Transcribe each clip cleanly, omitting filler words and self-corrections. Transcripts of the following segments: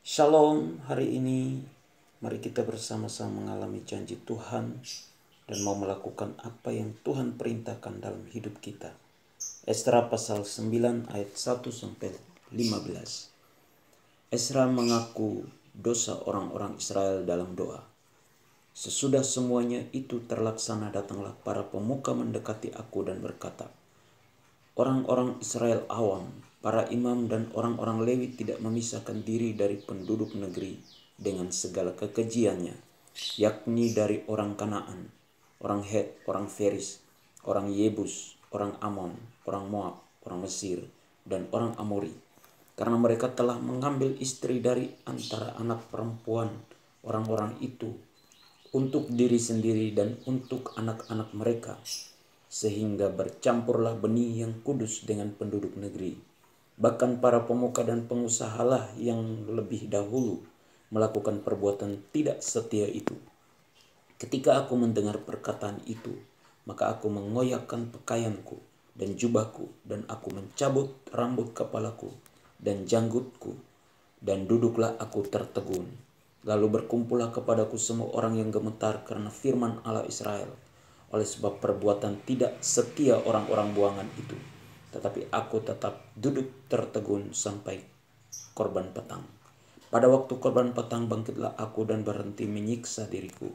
Shalom, hari ini mari kita bersama-sama mengalami janji Tuhan dan mau melakukan apa yang Tuhan perintahkan dalam hidup kita. Esra pasal 9 ayat 1-15. Esra mengaku dosa orang-orang Israel dalam doa. Sesudah semuanya itu terlaksana, datanglah para pemuka mendekati aku dan berkata, orang-orang Israel awam, para imam dan orang-orang Lewi tidak memisahkan diri dari penduduk negeri dengan segala kekejiannya, yakni dari orang Kanaan, orang Het, orang Feris, orang Yebus, orang Amon, orang Moab, orang Mesir, dan orang Amori. Karena mereka telah mengambil istri dari antara anak perempuan orang-orang itu untuk diri sendiri dan untuk anak-anak mereka, sehingga bercampurlah benih yang kudus dengan penduduk negeri. Bahkan para pemuka dan pengusahalah yang lebih dahulu melakukan perbuatan tidak setia itu. Ketika aku mendengar perkataan itu, maka aku mengoyakkan pakaianku dan jubahku, dan aku mencabut rambut kepalaku dan janggutku, dan duduklah aku tertegun. Lalu berkumpullah kepadaku semua orang yang gemetar karena firman Allah Israel, oleh sebab perbuatan tidak setia orang-orang buangan itu. Tetapi aku tetap duduk tertegun sampai korban petang. Pada waktu korban petang bangkitlah aku dan berhenti menyiksa diriku.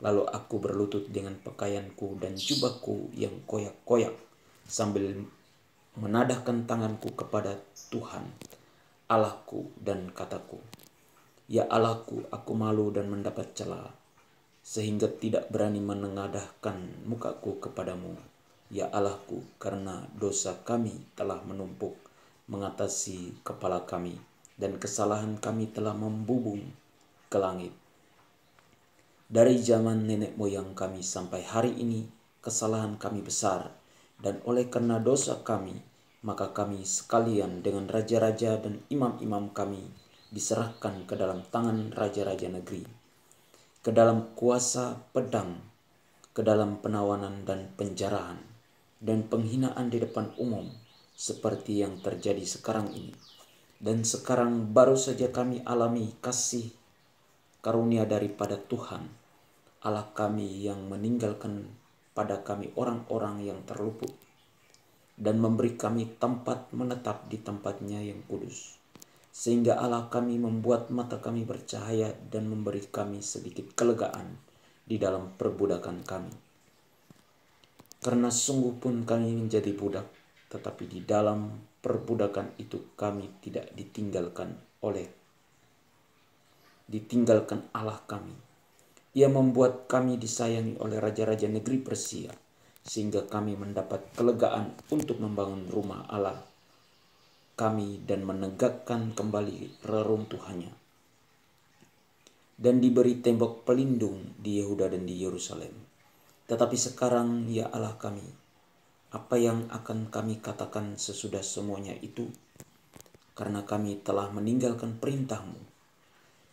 Lalu aku berlutut dengan pakaianku dan jubahku yang koyak-koyak, sambil menadahkan tanganku kepada Tuhan Allahku dan kataku, ya Allahku, aku malu dan mendapat cela, sehingga tidak berani menengadahkan mukaku kepadamu, ya Allahku, karena dosa kami telah menumpuk mengatasi kepala kami, dan kesalahan kami telah membubung ke langit. Dari zaman nenek moyang kami sampai hari ini, kesalahan kami besar, dan oleh karena dosa kami, maka kami sekalian dengan raja-raja dan imam-imam kami diserahkan ke dalam tangan raja-raja negeri, ke dalam kuasa pedang, ke dalam penawanan dan penjarahan, dan penghinaan di depan umum, seperti yang terjadi sekarang ini. Dan sekarang baru saja kami alami kasih karunia daripada Tuhan Allah kami, yang meninggalkan pada kami orang-orang yang terluput, dan memberi kami tempat menetap di tempatnya yang kudus. Sehingga Allah kami membuat mata kami bercahaya dan memberi kami sedikit kelegaan di dalam perbudakan kami. Karena sungguh pun kami menjadi budak, tetapi di dalam perbudakan itu kami tidak ditinggalkan Allah kami. Ia membuat kami disayangi oleh raja-raja negeri Persia, sehingga kami mendapat kelegaan untuk membangun rumah Allah kami dan menegakkan kembali reruntuhannya, dan diberi tembok pelindung di Yehuda dan di Yerusalem. Tetapi sekarang, ya Allah kami, apa yang akan kami katakan sesudah semuanya itu? Karena kami telah meninggalkan perintah-Mu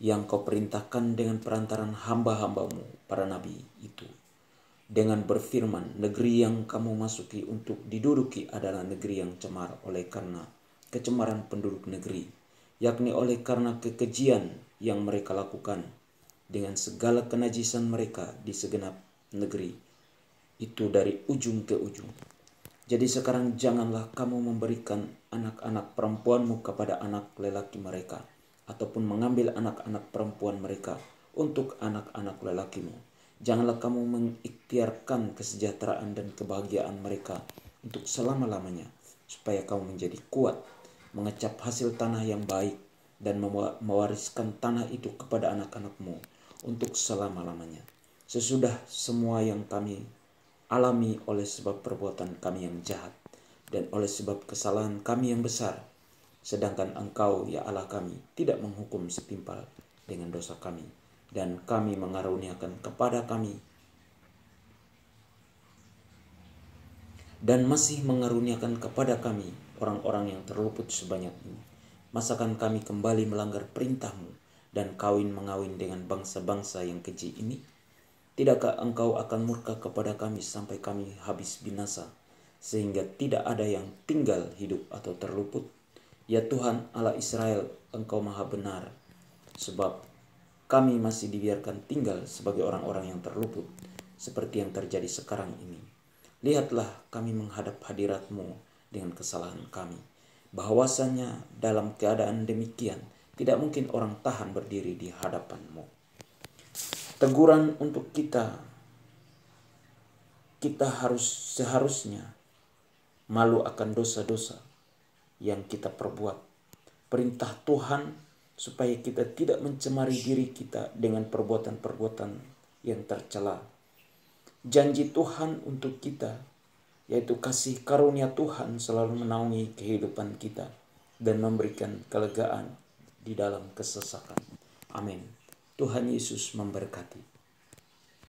yang Kau perintahkan dengan perantaran hamba-hambamu para nabi itu, dengan berfirman, negeri yang kamu masuki untuk diduduki adalah negeri yang cemar oleh karena kecemaran penduduk negeri, yakni oleh karena kekejian yang mereka lakukan dengan segala kenajisan mereka di segenap negeri itu dari ujung ke ujung. Jadi sekarang janganlah kamu memberikan anak-anak perempuanmu kepada anak lelaki mereka, ataupun mengambil anak-anak perempuan mereka untuk anak-anak lelakimu. Janganlah kamu mengikhtiarkan kesejahteraan dan kebahagiaan mereka untuk selama-lamanya, supaya kamu menjadi kuat, mengecap hasil tanah yang baik, dan mewariskan tanah itu kepada anak-anakmu untuk selama-lamanya. Sesudah semua yang kami alami oleh sebab perbuatan kami yang jahat, dan oleh sebab kesalahan kami yang besar, sedangkan Engkau, ya Allah kami, tidak menghukum setimpal dengan dosa kami, dan kami mengaruniakan kepada kami dan masih mengaruniakan kepada kami orang-orang yang terluput sebanyak ini. Masakan kami kembali melanggar perintah-Mu dan kawin-mengawin dengan bangsa-bangsa yang keji ini? Tidakkah Engkau akan murka kepada kami sampai kami habis binasa, sehingga tidak ada yang tinggal hidup atau terluput? Ya Tuhan Allah Israel, Engkau maha benar, sebab kami masih dibiarkan tinggal sebagai orang-orang yang terluput, seperti yang terjadi sekarang ini. Lihatlah, kami menghadap hadirat-Mu dengan kesalahan kami, bahwasanya dalam keadaan demikian tidak mungkin orang tahan berdiri di hadapan-Mu. Teguran untuk kita seharusnya malu akan dosa-dosa yang kita perbuat. Perintah Tuhan supaya kita tidak mencemari diri kita dengan perbuatan-perbuatan yang tercela. Janji Tuhan untuk kita, yaitu kasih karunia Tuhan selalu menaungi kehidupan kita dan memberikan kelegaan di dalam kesesakan. Amin. Tuhan Yesus memberkati.